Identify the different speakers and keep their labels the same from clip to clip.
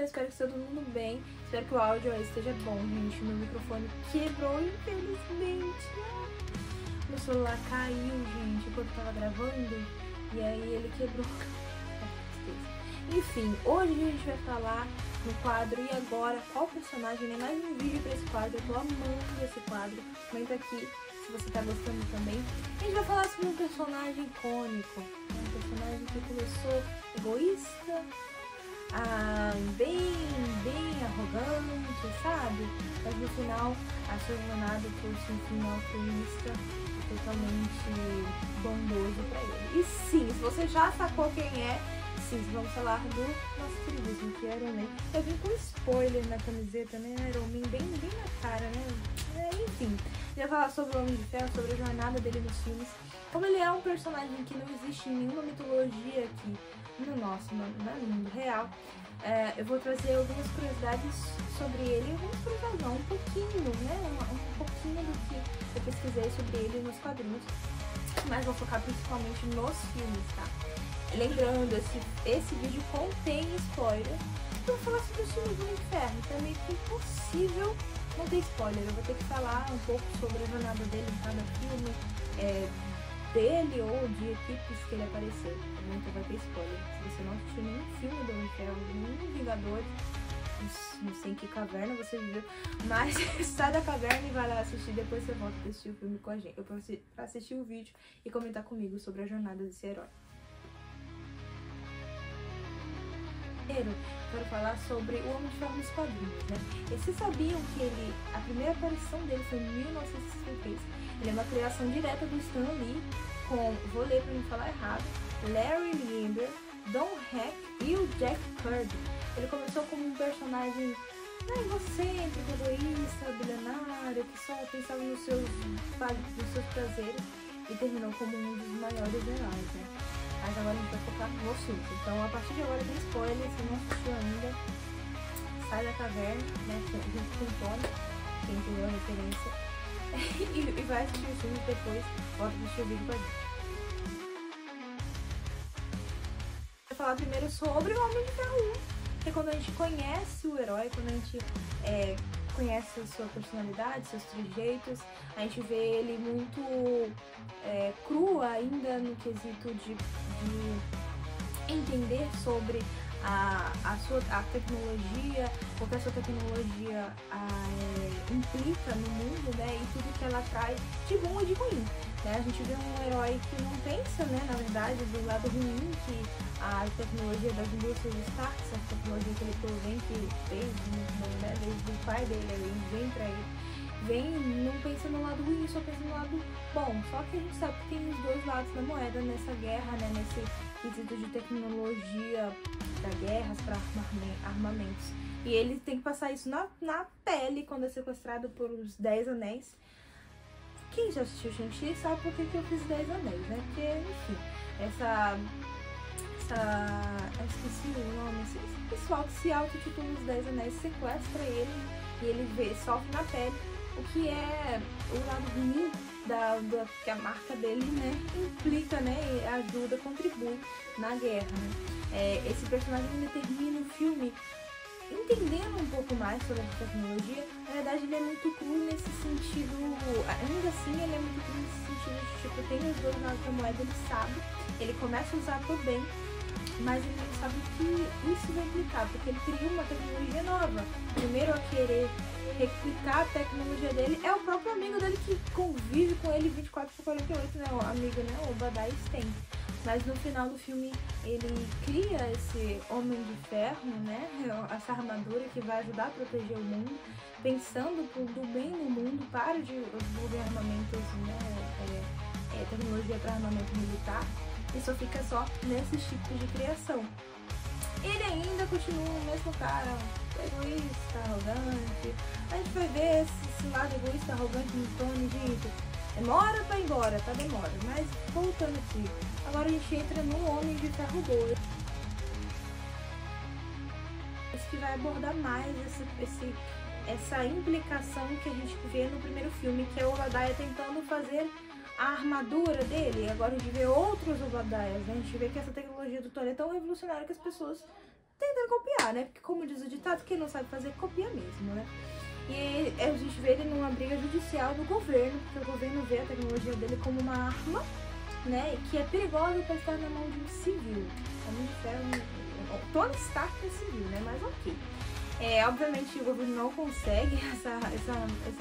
Speaker 1: Eu espero que esteja todo mundo bem. Espero que o áudio esteja bom, gente. Meu microfone quebrou, infelizmente. Meu celular caiu, gente, enquanto eu tava gravando. E aí ele quebrou. Enfim, hoje a gente vai falar no quadro E Agora, qual personagem, né? Mais um vídeo pra esse quadro. Eu tô amando esse quadro. Comenta aqui se você tá gostando também. A gente vai falar sobre um personagem icônico. Um personagem que começou egoísta, bem arrogante, sabe? Mas no final, a sua jornada trouxe um final altruísta e totalmente bondoso pra ele. E sim, se você já sacou quem é, sim, vamos falar do nosso queridíssimo que é Iron Man. Eu vim com spoiler na camiseta, né? Iron Man bem na cara, né? Enfim, já falar sobre o Homem de Ferro, sobre a jornada dele nos filmes. Como ele é um personagem que não existe em nenhuma mitologia aqui no mundo real, eu vou trazer algumas curiosidades sobre ele, algumas curiosidades não, um pouquinho, né? Um pouquinho do que eu pesquisei sobre ele nos quadrinhos, mas vou focar principalmente nos filmes, tá? Lembrando, esse vídeo contém spoiler. Eu vou falar sobre o filme do Homem de Ferro, então é meio que impossível não ter spoiler. Eu vou ter que falar um pouco sobre a jornada dele em cada filme, dele ou de equipes que ele apareceu. Então vai ter spoiler. Se você não assistiu nenhum filme do Homem de Ferro, nenhum Vingadores, não sei em que caverna você viveu, mas sai da caverna e vai lá assistir, depois você volta pra assistir o filme com a gente, pra assistir o vídeo e comentar comigo sobre a jornada desse herói. Quero falar sobre o Homem de Ferro nos quadrinhos, né? E vocês sabiam que a primeira aparição dele foi em 1963. Ele é uma criação direta do Stan Lee, vou ler pra não falar errado, Larry Lieber, Don Heck e o Jack Kirby. Ele começou como um personagem egocêntrico, egoísta, bilionário, que só pensava nos seus prazeres, e terminou como um dos maiores heróis, né? Mas agora a gente vai focar no filme. Então, a partir de agora tem spoiler, se não assistiu ainda, sai da caverna, né? Junto com o Tony, quem entendeu a referência, e vai assistir o filme e depois volta a assistir o vídeo com a gente. Vou falar primeiro sobre o Homem de Ferro 1, que é quando a gente conhece o herói, quando a gente conhece a sua personalidade, seus trejeitos, a gente vê ele muito cru ainda no quesito de entender sobre a tecnologia, o que a sua tecnologia implica no mundo, né, e tudo que ela traz de bom e de ruim, né? A gente vê um herói que não pensa, né, na verdade, do lado ruim que a tecnologia das indústrias Stark, essa tecnologia que ele provém, que ele fez, né, desde o pai dele, ele vem pra ele, não pensa no lado ruim, só pensa no lado bom. Só que a gente sabe que tem os dois lados da moeda nessa guerra, né, nesse quesito de tecnologia da guerras para armamentos. E ele tem que passar isso na pele quando é sequestrado por os 10 Anéis. Quem já assistiu Shang-Chi sabe por que eu fiz 10 Anéis, né? Porque, enfim, eu esqueci o nome, esse pessoal que se auto-titula os 10 Anéis sequestra ele e ele sofre na pele o que é o lado ruim que a marca dele, né, implica, né, e ajuda, contribui na guerra, né? Esse personagem ele termina o filme entendendo um pouco mais sobre a tecnologia. Na verdade, ele é muito cru nesse sentido, ainda assim ele é muito cru nesse sentido de, tipo, tem os dois lados da moeda, ele sabe, ele começa a usar pro bem, mas ele não sabe o que isso vai implicar, porque ele cria uma tecnologia nova. Primeiro a querer replicar a tecnologia dele é o próprio amigo dele que convive com ele 24/48, né, o amigo, né, o Obadiah Stane. Mas no final do filme ele cria esse Homem de Ferro, né, essa armadura que vai ajudar a proteger o mundo, pensando do bem no mundo, para de desenvolver armamentos, né, tecnologia para armamento militar, e só fica só nesses tipos de criação. Ele ainda continua o mesmo cara, egoísta, arrogante. A gente vai ver esse lado egoísta, arrogante no Tony, gente. Demora pra ir embora, tá? Demora. Mas voltando aqui, agora a gente entra no Homem de Ferro 2. Esse que vai abordar mais essa implicação que a gente vê no primeiro filme, que é o Obadiah tentando fazer a armadura dele. E agora a gente vê outros Obadiahs, né? A gente vê que essa tecnologia do Tony é tão revolucionária que as pessoas tentando copiar, né? Porque como diz o ditado, quem não sabe fazer, copia mesmo, né? E a gente vê ele numa briga judicial do governo, porque o governo vê a tecnologia dele como uma arma, né? Que é perigosa para estar na mão de um civil. Homem de Ferro, Tony Stark é civil, né? Mas ok. Obviamente o governo não consegue esse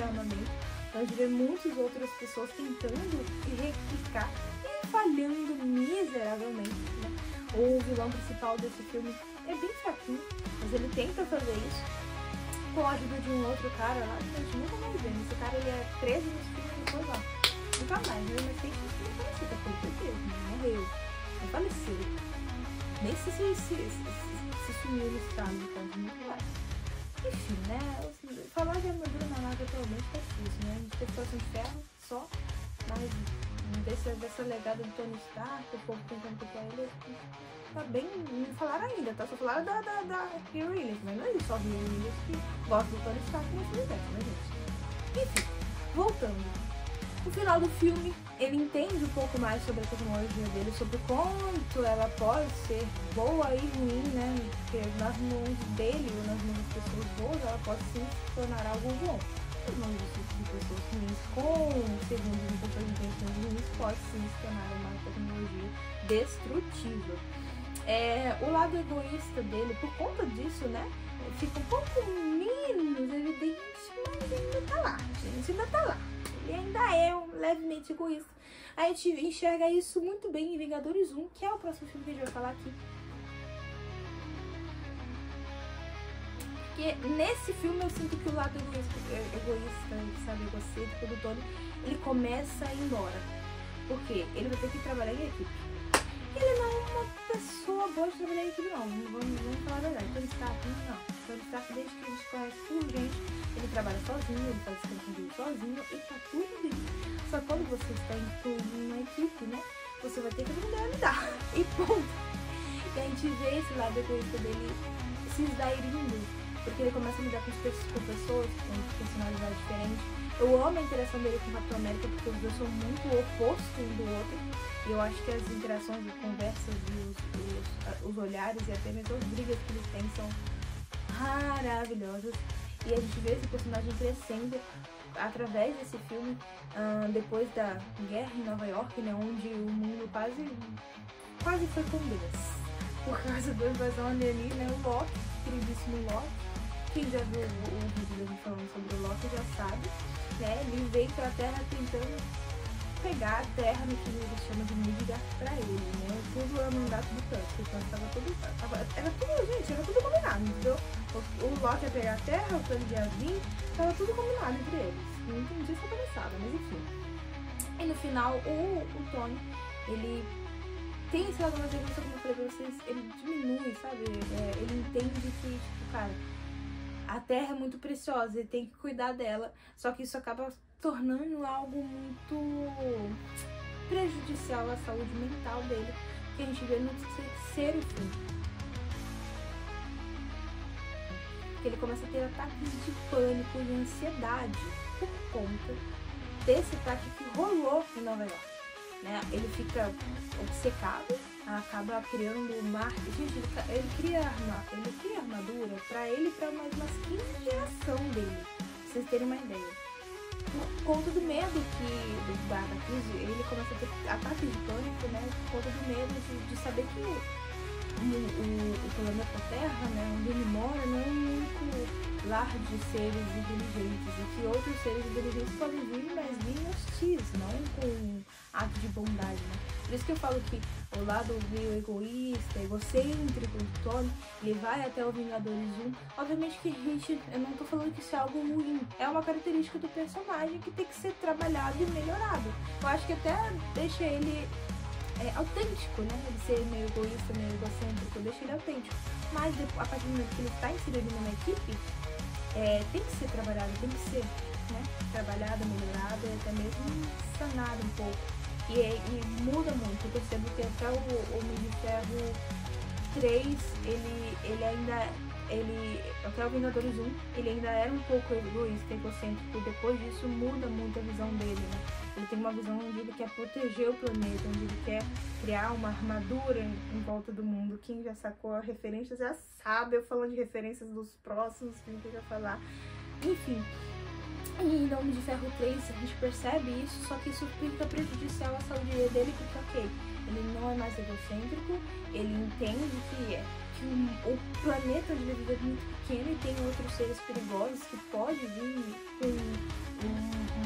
Speaker 1: armamento. A gente vê muitas outras pessoas tentando replicar e falhando miseravelmente, né? O vilão principal desse filme é bem fraquinho, mas ele tenta fazer isso com a ajuda de um outro cara lá, que a gente nunca vai ver. Esse cara ele é preso nesse filme e depois lá. Nunca mais, né? Mas tem gente que não faleceu, tá preso, morreu, não faleceu. Nem se sumiu no estado do caso, muito mais. Enfim, né? Falar de armadura na nave atualmente tá difícil, né? A gente tem Força de Ferro só, mas dessa legada do Tony Stark, o povo tentando copiar ele, tá bem. Não falaram ainda, tá? Só falaram da Riri Williams, mas não é só Riri Williams que gosta do Tony Stark nesse universo, né, gente? Enfim, voltando. No final do filme, ele entende um pouco mais sobre a tecnologia dele, sobre quanto ela pode ser boa e ruim, né? Porque nas mãos dele ou nas mãos das pessoas boas, ela pode sim se tornar algo bom. Nas mãos de pessoas ruins, segundo pessoas de intenções ruins, pode sim se tornar uma tecnologia destrutiva. O lado egoísta dele, por conta disso, né? Fica um pouco menos evidente, mas ainda tá lá, gente, ainda tá lá. Ele ainda é levemente egoísta. A gente enxerga isso muito bem em Vingadores 1, que é o próximo filme que a gente vai falar aqui. Porque nesse filme eu sinto que o lado egoísta, sabe, egocêntrico do Tony, ele começa a ir embora. Por quê? Ele vai ter que trabalhar em equipe. Ele não é uma pessoa boa de trabalhar em equipe, não. Vamos falar a verdade. Tony Stark, não. Tony Stark, desde que a gente conhece por gente, ele trabalha sozinho, ele faz tudo sozinho e tá tudo bem. Só que quando você está em uma equipe, né, você vai ter que aprender a lidar. E ponto. E a gente vê esse lado egoísta dele se esdairindo, porque ele começa a lidar com pessoas com personalidade diferente. Eu amo a interação dele com o Capitão América, porque os dois são muito opostos um do outro. E eu acho que as interações, as conversas e os olhares e até mesmo as brigas que eles têm são maravilhosas. E a gente vê esse personagem crescendo através desse filme, depois da guerra em Nova York, né, onde o mundo quase foi com Deus. Por causa da invasão alienígena, o Loki, queridíssimo Loki. Quem já viu o vídeo da gente falando sobre o Loki já sabe, né? Ele veio pra Terra tentando pegar a Terra no que ele chama de Midgard pra ele, né? Tudo é mandato do Thanos, porque o Thanos tava tudo... Era tudo combinado, entendeu? O Loki ia pegar a Terra, o Thanos ia vir, tava tudo combinado entre eles. Não entendi essa palhaçada, mas enfim. E no final, o Tony, ele tem esse lado mais egoísta, como eu falei pra vocês, ele diminui, sabe? Ele entende que, tipo, cara, a Terra é muito preciosa, ele tem que cuidar dela, só que isso acaba tornando algo muito prejudicial à saúde mental dele, que a gente vê no terceiro filme. Que ele começa a ter ataques de pânico e ansiedade por conta desse ataque que rolou em Nova York, né? Ele fica obcecado, acaba criando marketing. Gente, ele cria armadura pra ele e pra mais umas 15 gerações dele, pra vocês terem uma ideia. Por conta do medo da crise, ele começa a ter ataques de pânico, né? Por conta do medo de saber que o planeta Terra, né, onde ele mora, não é um único lar de seres inteligentes, e que outros seres inteligentes podem vir, mas vir hostis, não com ato de bondade, né? Por isso que eu falo que o lado meio egoísta, egocêntrico do Tony, ele vai até o Vingadores 1. Obviamente que eu não tô falando que isso é algo ruim, é uma característica do personagem que tem que ser trabalhado e melhorado. Eu acho que até deixa ele autêntico, né? Ele ser meio egoísta, meio egocêntrico, deixa ele autêntico. Mas a partir do momento que ele está inserido numa equipe, tem que ser trabalhado, tem que ser, né, trabalhado, melhorado e até mesmo sanado um pouco. E muda muito. Eu percebo que até o Homem de Ferro 3, ele ainda... até o Vingadores 1, ele ainda era um pouco egoísta, egocêntrico, e depois disso muda muito a visão dele, né? Ele tem uma visão onde ele quer proteger o planeta, onde ele quer criar uma armadura em volta do mundo. Quem já sacou a referência já sabe, eu falando de referências dos próximos filmes que eu já falar. Enfim, e em Homem de Ferro 3 a gente percebe isso, só que isso fica prejudicial à saúde dele, porque ok, ele não é mais egocêntrico, ele entende que o planeta onde ele vive é muito pequeno e tem outros seres perigosos que pode vir com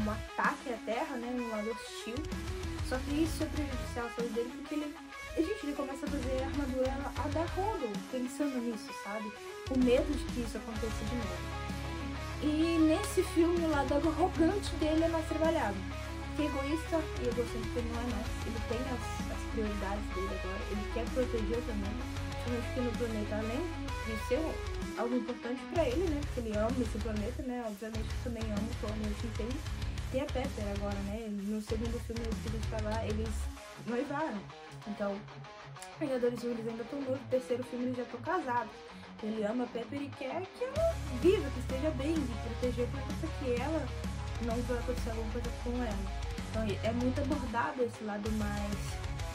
Speaker 1: um ataque à Terra, né, um lado hostil. Só que isso é prejudicial à saúde dele, porque ele começa a fazer a armadura a dar rodo, pensando nisso, sabe? Com medo de que isso aconteça de novo. E nesse filme o lado arrogante dele é mais trabalhado. Porque egoísta e egocêntrico ele não é mais. Ele tem as prioridades dele agora, ele quer proteger também. Que no planeta, além de ser algo importante pra ele, né, porque ele ama esse planeta, né, obviamente também ama o Tony, a gente entende. Tem a Pepper agora, né, no segundo filme que a gente tá lá, eles noivaram. Então, Vingadores 1 eles ainda estão noivos, no terceiro filme eles já estão casados. Ele ama a Pepper e quer que ela viva, que esteja bem, de proteger o planeta, que ela não vai acontecer alguma coisa com ela. Então é muito abordado esse lado mais...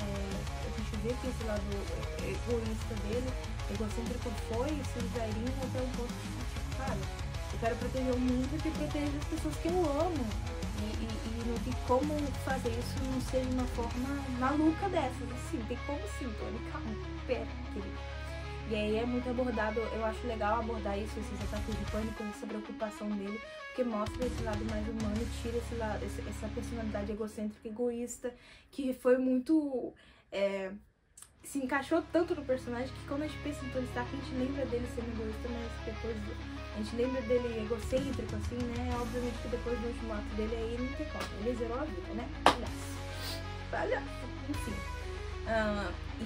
Speaker 1: a gente vê que esse lado egoísta dele, egocêntrico foi se zerinho até um ponto de cara, eu quero proteger o mundo que protege as pessoas que eu amo. E não tem como fazer isso não ser de uma forma maluca dessas, assim, tem como sim, Tony, calma, pera, querido. E aí é muito abordado, eu acho legal abordar isso, esses ataques de pânico, essa preocupação dele, porque mostra esse lado mais humano e tira esse lado, essa personalidade egocêntrica, egoísta, que foi muito... se encaixou tanto no personagem que quando a gente pensa em Tony Stark, a gente lembra dele sendo egoísta, mas depois a gente lembra dele egocêntrico, assim, né? Obviamente que depois do último ato dele aí não tem como, ele zerou a vida, né? Palhaço, enfim.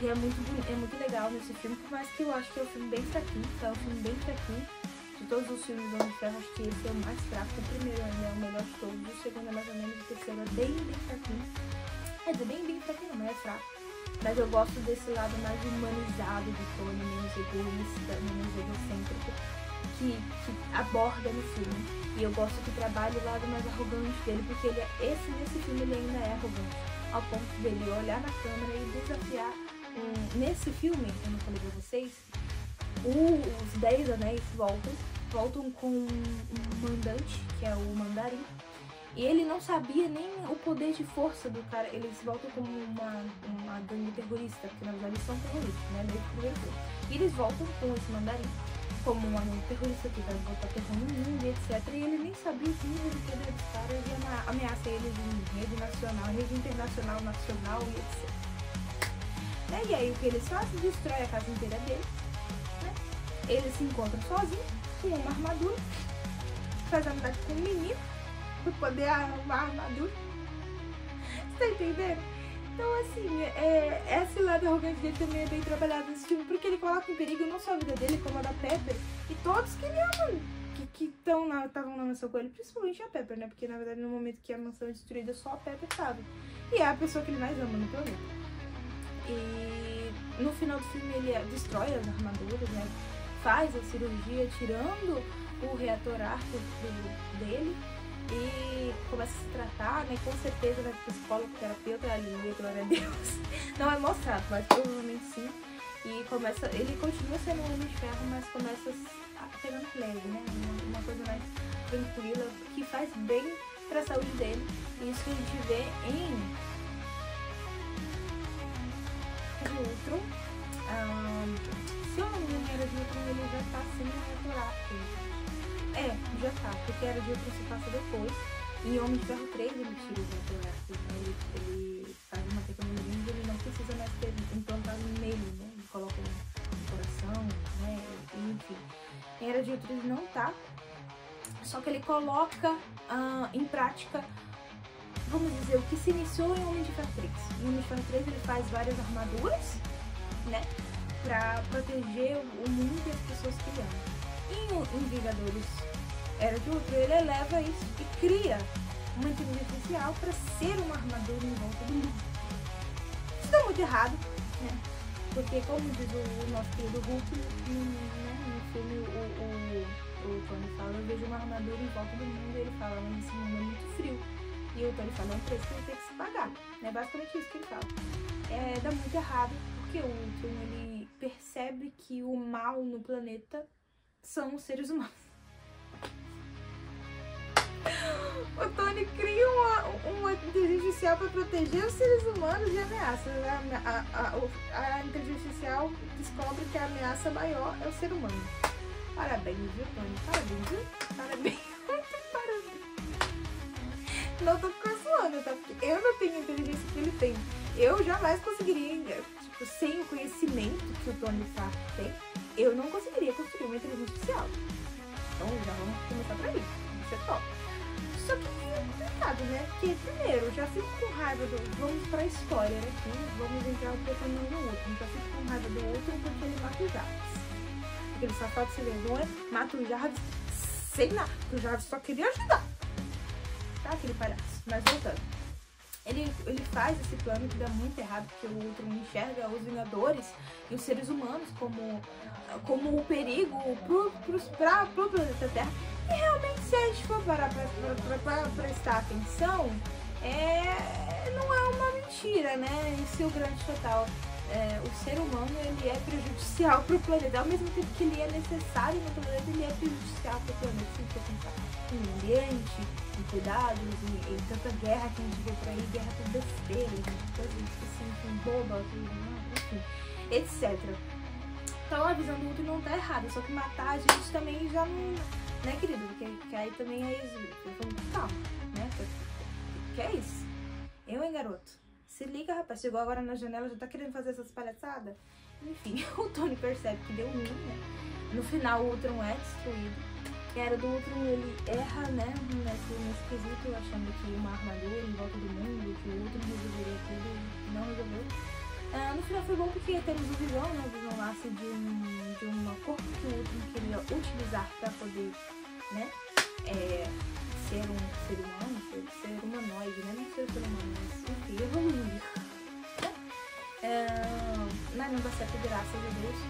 Speaker 1: E é muito legal nesse filme, por mais que eu acho que é um filme bem fraquinho, tá? É um filme bem fraquinho. De todos os filmes do Homem de Ferro, acho que esse é o mais fraco. O primeiro ainda é o melhor de todos, o segundo é mais ou menos, o terceiro é bem fraquinho. Quer dizer, bem fraquinho, mas é fraco. Mas eu gosto desse lado mais humanizado de Tony, menos egoísta, menos egocêntrico, que aborda no filme. E eu gosto que trabalhe o lado mais arrogante dele, porque nesse filme ele ainda é arrogante. Ao ponto dele olhar na câmera e desafiar. Nesse filme, eu não falei pra vocês, os 10 anéis voltam com um mandante, que é o Mandarim. E ele não sabia nem o poder de força do cara. Eles voltam como uma gangue terrorista, porque na verdade eles são terroristas, né? Desde o primeiro filme. E eles voltam com esse Mandarim como uma gangue terrorista que vai botar terror no mundo, etc. E ele nem sabia o nível de poder dos caras e ameaça eles em rede nacional, rede internacional, nacional e etc. E aí o que eles fazem? Destrói a casa inteira dele. Né? Ele se encontra sozinho, com uma armadura, faz amizade com um menino, pra poder arrumar a armadura. Você tá entendendo? Então, assim, esse lado arrogante dele também é bem trabalhado nesse filme, porque ele coloca em perigo não só a vida dele, como a da Pepper e todos que ele ama, que estavam na mansão com ele, principalmente a Pepper, né? Porque, na verdade, no momento que a mansão é destruída, só a Pepper sabe. E é a pessoa que ele mais ama no planeta. E no final do filme ele destrói as armaduras, né? Faz a cirurgia tirando o reator arco dele. E começa a se tratar, né? Com certeza vai pro psicólogo, terapeuta, aleluia, glória a Deus. Não é mostrado, mas provavelmente sim. E ele continua sendo um Homem de Ferro, mas começa a pegar mais leve, né? Uma coisa mais tranquila, que faz bem pra saúde dele. E isso que a gente vê em Ultron. Se eu não me engano, Era de Ultron ele já tá sem reator arco. Já tá, porque Era de Ultron se passa depois. Em Homem de Ferro 3 ele tira o reator arco, ele faz uma tecnologia onde ele não precisa mais ter implantado nele, né? Ele coloca no coração, né? Enfim. Em Era de Ultron ele não tá, só que ele coloca em prática, vamos dizer, o que se iniciou em Homem de Ferro 3. Em Homem de Ferro 3 ele faz várias armaduras, né? Pra proteger o mundo e as pessoas que ele ama. Em Vingadores Era de Ultron, ele eleva isso e cria uma inteligência artificial para ser uma armadura em volta do mundo. Isso tá muito errado, né? Porque, como diz o nosso querido Hulk, no filme, dele em volta do mundo, e ele fala, mas esse mundo é muito frio. E o Tony fala, é um preço que ele tem que se pagar. É basicamente isso que ele fala. Dá muito errado, porque o Ultron, ele percebe que o mal no planeta são os seres humanos. O Tony cria uma inteligência artificial para proteger os seres humanos de ameaças. A inteligência artificial descobre que a ameaça maior é o ser humano. Parabéns, viu, Tony? Parabéns, viu? Parabéns. Muito parabéns. Não tô caçoando, tá? Porque eu não tenho a inteligência que ele tem. Eu jamais conseguiria, tipo, sem o conhecimento que o Tony Stark tem, eu não conseguiria construir uma inteligência artificial. Então já vamos começar por aí. Isso é top. Só que é complicado, né? Porque, primeiro, eu já fico com raiva do... Vamos pra spoiler aqui, vamos entrar um pouco no outro. Já fico com raiva do outro porque ele mata o Jarvis. Aquele safado sem vergonha, mata o Jarvis sem nada. Porque o Jarvis só queria ajudar. Tá? Aquele palhaço. Mas voltando. Ele faz esse plano que dá muito errado, porque o Ultron enxerga os Vingadores e os seres humanos como o perigo pro planeta Terra. E realmente, se a gente for parar pra prestar atenção, não é uma mentira, né? Esse é o grande total. O ser humano, ele é prejudicial pro planeta. Ao mesmo tempo que ele é necessário no planeta, ele é prejudicial pro planeta. Se a gente for pensar em ambiente, em cuidados, em tanta guerra que a gente vê por aí, guerra por besteira, coisas assim, boba, enfim, etc. Então a visão do Ultron não tá errada, só que matar a gente também já não... Né, querido? Porque aí também é isso. Calma, né? Que é isso? Hein, garoto? Se liga, rapaz. Chegou agora na janela, já tá querendo fazer essas palhaçadas? Enfim, o Tony percebe que deu ruim, né? No final, o Ultron é destruído. A era do Ultron, ele erra, né? Nesse quesito, achando que uma armadura em volta do mundo, que o Ultron resolveria tudo, e não resolveu. No final foi bom porque temos o Visão, né? O Visão nasce de uma corpo que o Ultron queria utilizar para poder, né? Ser um ser humano, ser humanoide, né? Não ser humano, mas enfim, evoluir. Mas não dá certo, graças a Deus.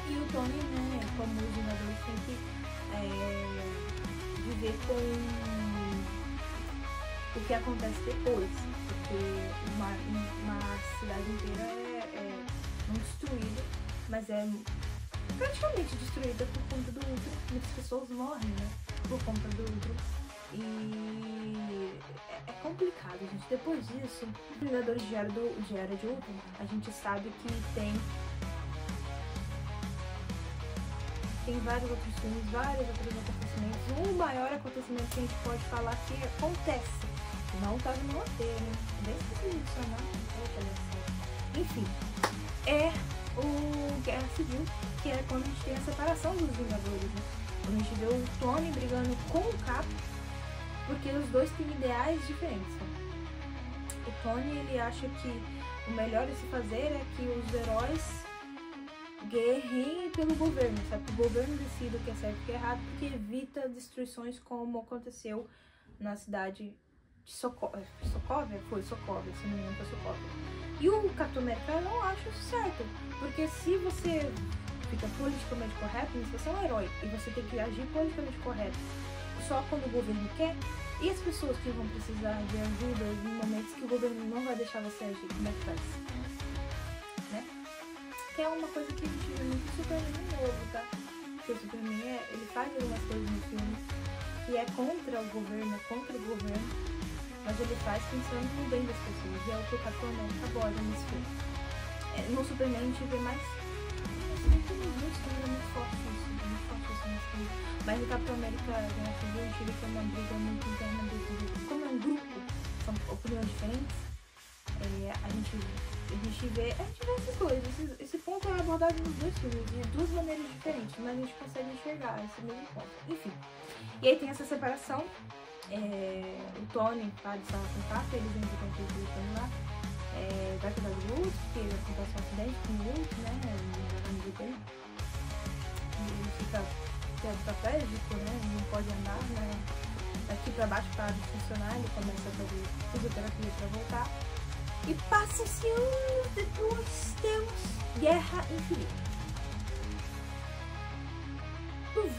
Speaker 1: E o Tony, né? Como os Vingadores, tem que viver com o que acontece depois. Porque uma cidade inteira não destruída, mas é praticamente destruída por conta do Ultron. Muitas pessoas morrem, né? Por conta do Ultron. E é complicado, gente. Depois disso, os Vingadores de Era de Ultron, a gente sabe que tem vários outros filmes, vários outros acontecimentos. O maior acontecimento que a gente pode falar que acontece, não tá no roteiro, bem esqueci disso, não? Enfim, é o Guerra Civil, que é quando a gente tem a separação dos Vingadores, né? Quando a gente vê o Tony brigando com o Cap, porque os dois têm ideais diferentes, né? O Tony, ele acha que o melhor a se fazer é que os heróis guerrem pelo governo, sabe? Que o governo decida o que é certo e o que é errado, porque evita destruições como aconteceu na cidade de Sokovia, se não me engano, foi Sokovia. E o Capitão América não acha isso certo, porque se você fica politicamente correto, se você é um herói e você tem que agir politicamente correto só quando o governo quer, e as pessoas que vão precisar de ajuda em momentos que o governo não vai deixar você agir, como é que faz? Né? Que é uma coisa que a gente vê muito no Superman novo, tá? Porque o Superman, ele faz algumas coisas no filme que é contra o governo, mas ele faz pensando no bem das pessoas, e é o que o Capitão América aborda nesse filme. No Superman a gente vê mais... muito forte isso nesse filme. Mas no Capitão América, né, a gente vê que é uma briga muito interna do... Como é um grupo, são opiniões diferentes, a gente vê essas coisas. Esse ponto é abordado nos dois filmes, de duas maneiras diferentes, mas a gente consegue enxergar esse mesmo ponto. Enfim, e aí tem essa separação. O Tony para de estar com o Cap, eles entram com o Tony lá, vai cuidar do Ultron, porque ele acontece um acidente com o Ultron, né, ele fica tetraplégico, né, não pode andar, né, daqui pra baixo para de funcionar, ele começa a fazer fisioterapia para voltar, e passa-se anos depois, temos Guerra Infinita.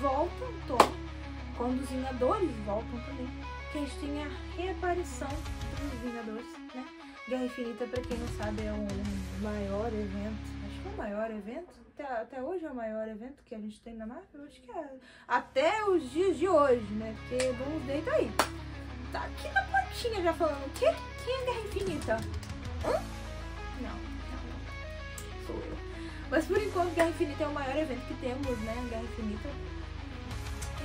Speaker 1: Volta o Tony quando os Vingadores voltam também, que a gente tem a reaparição dos Vingadores, né? Guerra Infinita, pra quem não sabe, é um maior evento, acho que é o maior evento, até hoje é o maior evento que a gente tem na Marvel, acho que é, até os dias de hoje, né? Porque Doomsday tá aí, tá aqui na portinha já falando, o quê? Quem é Guerra Infinita? Hã? Não, sou eu. Mas por enquanto, Guerra Infinita é o maior evento que temos, né? Guerra Infinita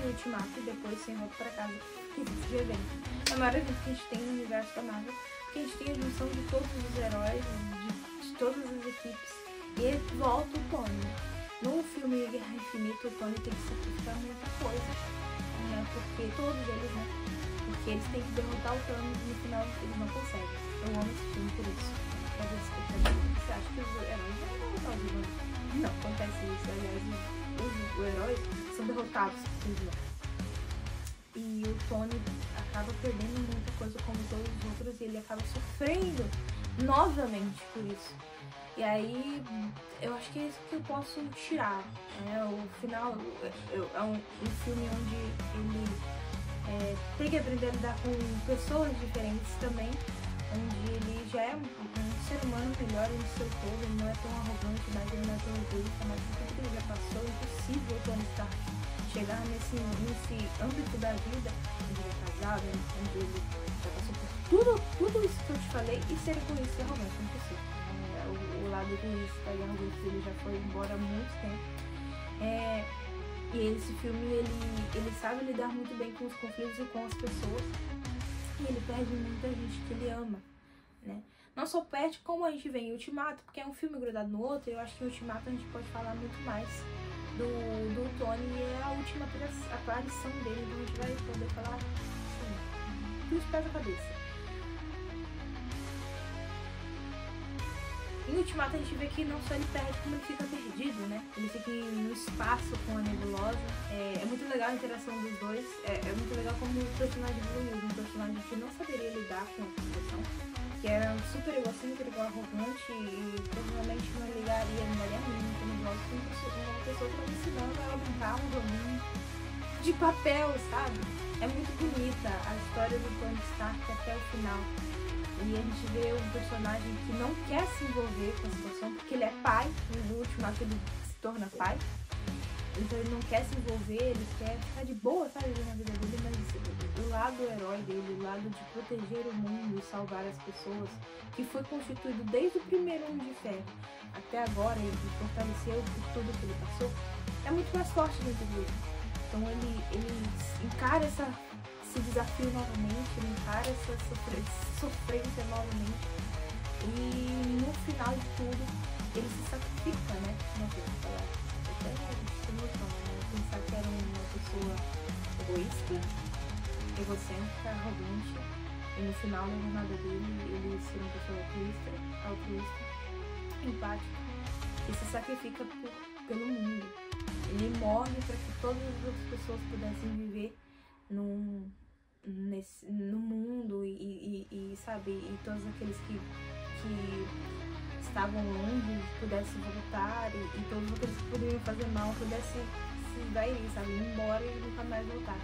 Speaker 1: e Ultimato, e depois Sem Volta pra Casa, que existe de evento. É o maior evento que a gente tem no universo da Marvel, que a gente tem a junção de todos os heróis, de todas as equipes, e volta o Tony. No filme Guerra Infinita, o Tony tem que sacrificar muita coisa, né? Porque todos eles, né? Porque eles têm que derrotar o Thanos e no final eles não conseguem. Eu amo esse filme por isso. Você acha que os heróis vão derrotar os vilões? Não acontece isso. Aliás, os heróis são derrotados por vilões. E o Tony acaba perdendo muita coisa como todos os outros e ele acaba sofrendo novamente por isso. E aí, eu acho que é isso que eu posso tirar. Né? O final é um filme onde ele tem que aprender a lidar com pessoas diferentes também, onde ele já é um ser humano melhor no seu todo, ele não é tão arrogante, mas ele não é tão egoísta, mas tudo que ele já passou, é impossível o Tony Stark chegar nesse âmbito da vida, onde ele é casado, onde ele já passou por tudo isso que eu te falei, e ser egoísta e arrogante, não é possível. O lado egoísta e arrogante dele já foi embora há muito tempo. E esse filme, ele sabe lidar muito bem com os conflitos e com as pessoas, e ele perde muita gente que ele ama, né? Não só perde, como a gente vê em Ultimato, porque é um filme grudado no outro, e eu acho que em Ultimato a gente pode falar muito mais do Tony, e é a última aparição dele, então a gente vai poder falar assim, dos pés à cabeça. Em Ultimato a gente vê que não só ele perde, como ele fica perdido, né? Ele fica no espaço com a nebulosa. É muito legal a interação dos dois. É muito legal como o personagem evoluiu. Um personagem que não saberia lidar com a situação, que era super egocêntrico, arrogante e provavelmente não ligaria muito a nebulosa. Uma pessoa que estava ensinando ela a brincar um joguinho de papel, sabe? É muito bonita a história do Tony Stark até o final. E a gente vê um personagem que não quer se envolver com a situação, porque ele é pai, no Ultimato ele se torna pai, então ele não quer se envolver, ele quer ficar de boa, sabe, na vida dele, mas o lado herói dele, o lado de proteger o mundo e salvar as pessoas, que foi constituído desde o primeiro Homem de Ferro até agora, ele fortaleceu por tudo que ele passou, é muito mais forte dentro dele. Então ele encara esse desafio novamente, ele encara essa sofrência novamente, e no final de tudo ele se sacrifica, né? Não sei falar, até emoção, né? Pensar que era uma pessoa egoísta, egocêntrica, arrogante, e no final da jornada dele ele ser uma pessoa altruísta, empática, e se sacrifica pelo mundo. Ele morre para que todas as outras pessoas pudessem viver no mundo e sabe, e todos aqueles que estavam longe pudessem voltar, e todos aqueles que poderiam fazer mal pudessem se daí, sabe, ir embora e nunca mais voltar.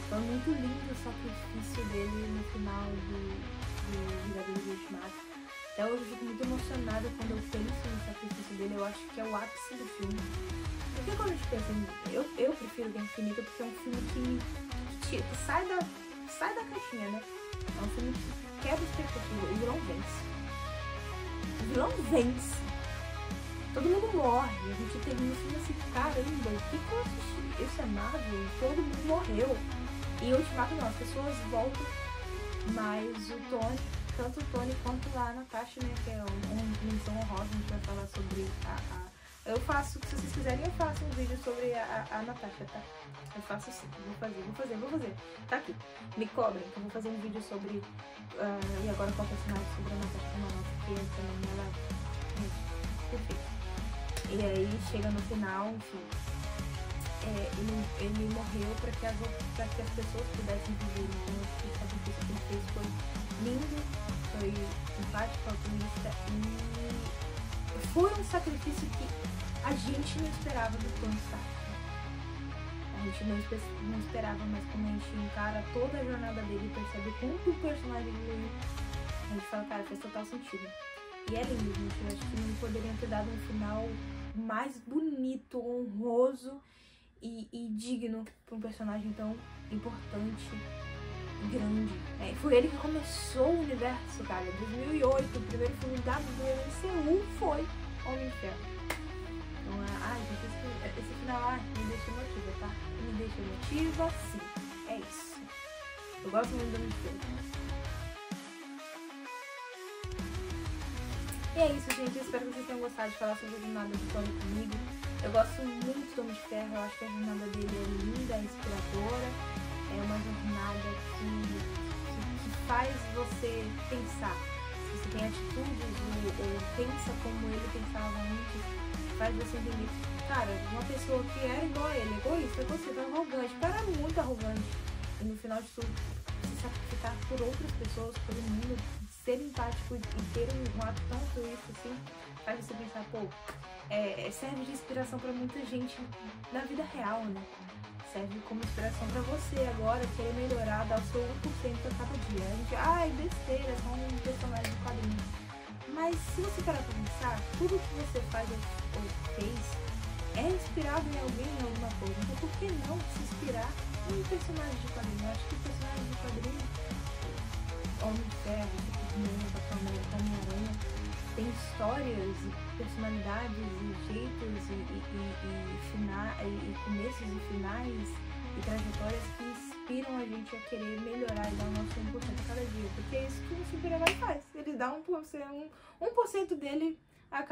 Speaker 1: Então é muito lindo o sacrifício dele no final do Vingadores Ultimato. Até hoje eu fico muito emocionada quando eu penso no sacrifício dele, eu acho que é o ápice do filme. Porque quando a gente pensa em... Eu prefiro Guerra Infinita porque é um filme que sai da caixinha, né? É um filme que quebra a expectativa. O vilão vence. O vilão vence. Todo mundo morre. A gente termina o filme assim, caramba, o que eu assisti? Isso é Marvel? Todo mundo morreu. E Ultimato não, as pessoas voltam, mas o Tony, tanto o Tony quanto a Natasha, né? Que é uma menção honrosa, a gente vai falar sobre eu faço, se vocês quiserem, eu faço um vídeo sobre a Natasha, tá? Eu faço sim, vou fazer. Tá aqui. Me cobrem, que eu vou fazer um vídeo sobre... e agora qual personagem sobre a Natasha Romanoff, que também ela é perfeita. E aí, chega no final, enfim... ele morreu para que as pessoas pudessem viver. Então, o sacrifício que ele fez foi lindo, foi empático, altruísta, e foi um sacrifício que a gente não esperava do Tony Stark. A gente não esperava, mas quando a gente encara toda a jornada dele e percebe quanto o personagem evoluiu, a gente fala, cara, faz total sentido. E é lindo, gente. Eu acho que não poderiam ter dado um final mais bonito, honroso e digno para um personagem tão importante e grande. Foi ele que começou o universo, cara. Em 2008, o primeiro filme da MCU foi Homem de Ferro. Então, gente, esse final me deixa emotiva, tá? Me deixa emotiva, sim. É isso. Eu gosto muito do Homem de Ferro. E é isso, gente. Eu espero que vocês tenham gostado de falar sobre a jornada de Tony comigo. Eu gosto muito do Homem de Ferro. Eu acho que a jornada dele é linda, é inspiradora. É uma jornada que faz você pensar. Se você tem atitudes ou pensa como ele pensava antes, faz você entender. Cara, uma pessoa que era igual a ele, egoísta, você tá arrogante. O cara é muito arrogante. E no final de tudo, se sacrificar por outras pessoas, pelo mundo, ser empático e ter um ato tão altruísta assim, faz você pensar, pô, serve de inspiração pra muita gente na vida real, né? Serve como inspiração pra você agora, querer melhorar, dar o seu 1% a cada dia. A gente, besteira, só um personagem de quadrinho. Mas se você parar pra pensar, tudo que você faz ou fez é inspirado em alguém, em alguma coisa. Então por que não se inspirar em um personagem de quadrinho? Eu acho que o personagem de quadrinho, Homem de Ferro, Homem-Aranha, tem histórias, personalidades e jeitos e começos e finais e trajetórias que inspiram a gente a querer melhorar e dar o nosso 1% a cada dia. Porque é isso que um super-herói faz. Ele dá 1% dele,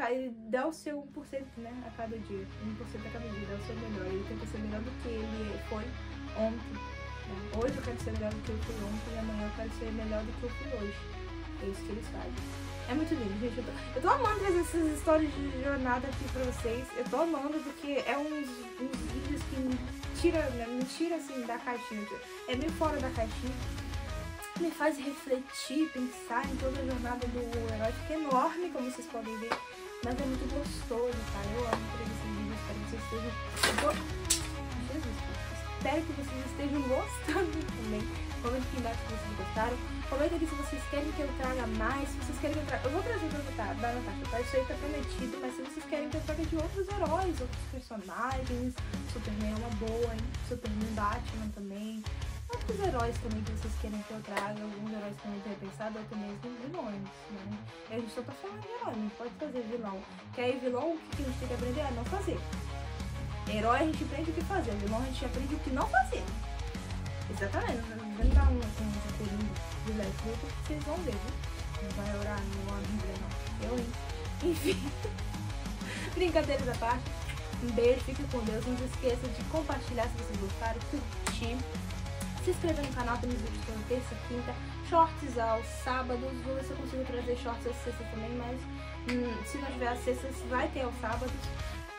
Speaker 1: ele dá o seu 1%, né, a cada dia. 1% a cada dia, dá o seu melhor. Ele tenta ser melhor do que ele foi ontem. Né? Hoje eu quero ser melhor do que eu fui ontem e amanhã eu quero ser melhor do que eu fui hoje. É isso que eles fazem. É muito lindo, gente. Eu tô amando trazer essas histórias de jornada aqui pra vocês. Eu tô amando porque é uns vídeos que me tira assim da caixinha. É meio fora da caixinha. Me faz refletir, pensar em toda a jornada do herói, que é enorme, como vocês podem ver. Mas é muito gostoso, cara. Eu amo trazer esses vídeos. Espero que vocês estejam... Jesus, espero que vocês estejam gostando também. Comenta aqui embaixo se vocês gostaram. Comenta aqui se vocês querem que eu traga mais. Se vocês querem que eu traga... Eu vou trazer da Natasha, tá? Isso aí tá prometido. Mas se vocês querem que eu traga de outros heróis, outros personagens, Superman é uma boa, hein? Superman, Batman também. Outros heróis também que vocês querem que eu traga. Alguns heróis também tenho pensado, até mesmo vilões, né? E a gente só tá falando de herói, não pode fazer vilão. Que aí vilão, o que a gente tem que aprender é não fazer. Herói a gente aprende o que fazer. Vilão a gente aprende o que não fazer. Exatamente. Vamos dar um coringa de Lex Luthor, vocês vão ver, viu? Não vai orar, não ora Bíblia, não. Eu, hein? Enfim. Brincadeiras à parte. Um beijo, fique com Deus. Não se esqueça de compartilhar se vocês gostaram, curtir. Se inscrever no canal, temos vídeos toda terça, quinta, shorts aos sábados. Vou ver se eu consigo trazer shorts às sextas também, mas se não tiver às sextas, vai ter aos sábados.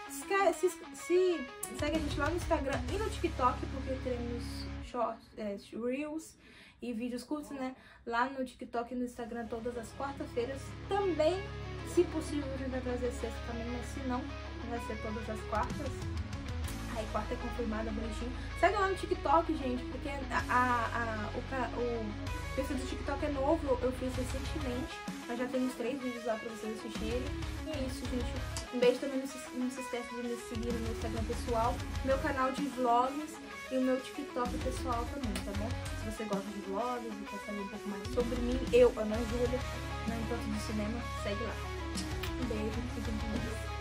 Speaker 1: Segue a gente lá no Instagram e no TikTok, porque teremos shorts, reels e vídeos curtos, né? Lá no TikTok e no Instagram todas as quartas-feiras. Também, se possível, a gente vai trazer sexta também, mas se não, vai ser todas as quartas. Aí quarta é confirmada, bonitinho. Segue lá no TikTok, gente, porque o perfil do TikTok é novo, eu fiz recentemente, mas já temos 3 vídeos lá pra vocês assistirem. E é isso, gente. Um beijo também, não se esqueça de me seguir no meu Instagram pessoal, meu canal de vlogs e o meu TikTok pessoal também, tá bom? Se você gosta de vlogs e quer saber um pouco mais sobre mim, Ana Júlia, no Encanto do Cinema, segue lá. Um beijo, fiquem com Deus.